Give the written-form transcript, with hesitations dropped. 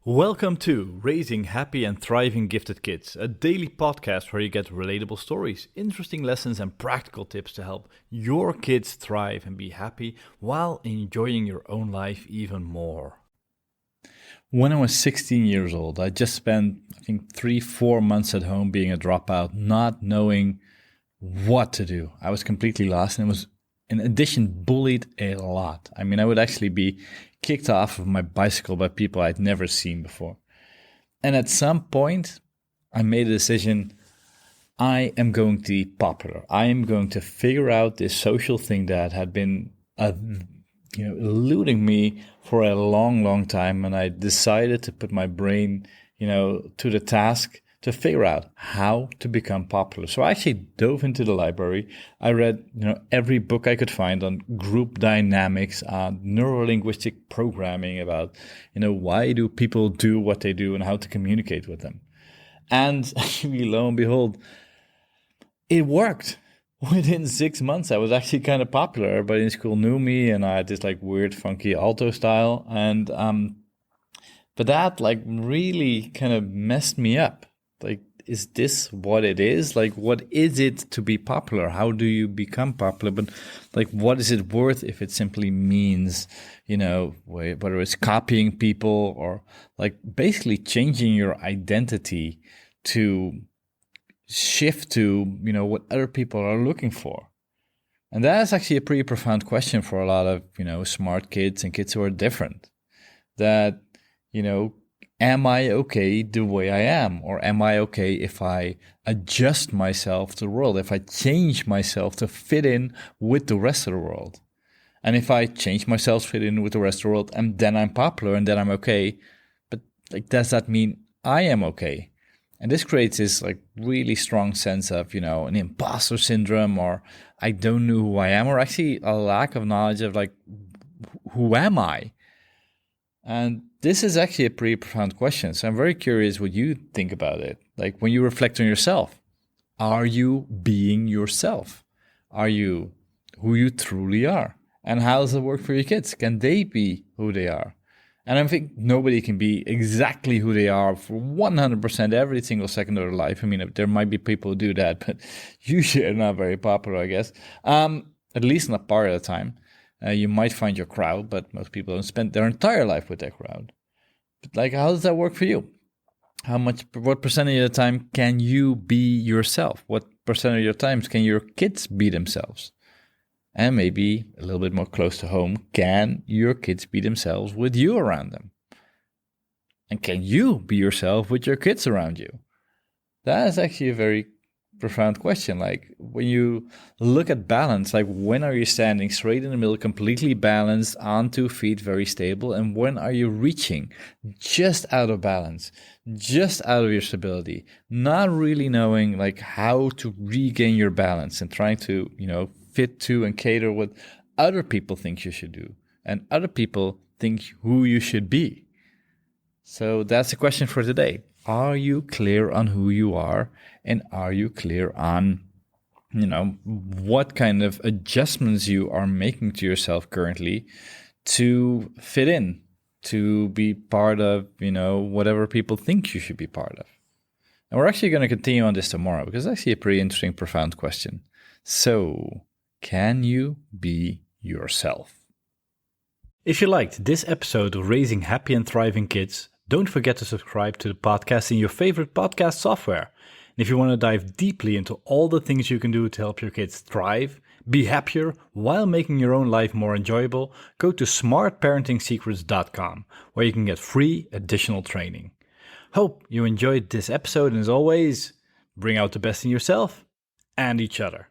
Welcome to Raising Happy and Thriving Gifted Kids, a daily podcast where you get relatable stories, interesting lessons, and practical tips to help your kids thrive and be happy while enjoying your own life even more. When I was 16 years old, I just spent, 3-4 months at home being a dropout, not knowing what to do. I was completely lost and was, in addition, bullied a lot. I would actually be kicked off of my bicycle by people I'd never seen before. And at some point, I made a decision. I am going to be popular. I am going to figure out this social thing that had been eluding me for a long, long time. And I decided to put my brain, to the task to figure out how to become popular. So I actually dove into the library. I read, every book I could find on group dynamics, on neuro-linguistic programming, about, why do people do what they do and how to communicate with them. And actually, lo and behold, it worked. Within 6 months, I was actually kind of popular. Everybody in school knew me, and I had this weird, funky alto style. And but that really kind of messed me up. Is this what it is? What is it to be popular? How do you become popular? But what is it worth if it simply means, whether it's copying people or basically changing your identity to shift to, what other people are looking for? And that is actually a pretty profound question for a lot of, smart kids and kids who are different. That, am I okay the way I am? Or am I okay if I adjust myself to the world, if I change myself to fit in with the rest of the world? And if I change myself to fit in with the rest of the world, and then I'm popular and then I'm okay, but does that mean I am okay? And this creates this really strong sense of, an imposter syndrome, or I don't know who I am, or actually a lack of knowledge of who am I? And this is actually a pretty profound question. So I'm very curious what you think about it. When you reflect on yourself, are you being yourself? Are you who you truly are? And how does it work for your kids? Can they be who they are? And I think nobody can be exactly who they are for 100% every single second of their life. There might be people who do that, but usually they're not very popular, I guess. At least not part of the time. You might find your crowd, but most people don't spend their entire life with their crowd. But how does that work for you? What percentage of the time can you be yourself? What percentage of your times can your kids be themselves? And maybe a little bit more close to home, can your kids be themselves with you around them? And can you be yourself with your kids around you? That is actually a very profound question. When you look at balance, when are you standing straight in the middle, completely balanced, on 2 feet, very stable, and when are you reaching just out of balance, just out of your stability, not really knowing how to regain your balance and trying to fit to and cater what other people think you should do and other people think who you should be. So that's the question for today. Are you clear on who you are? And are you clear on, what kind of adjustments you are making to yourself currently to fit in, to be part of, whatever people think you should be part of? And we're actually going to continue on this tomorrow because it's actually a pretty interesting, profound question. So, can you be yourself? If you liked this episode of Raising Happy and Thriving Kids, don't forget to subscribe to the podcast in your favorite podcast software. And if you want to dive deeply into all the things you can do to help your kids thrive, be happier while making your own life more enjoyable, go to smartparentingsecrets.com, where you can get free additional training. Hope you enjoyed this episode, and as always, bring out the best in yourself and each other.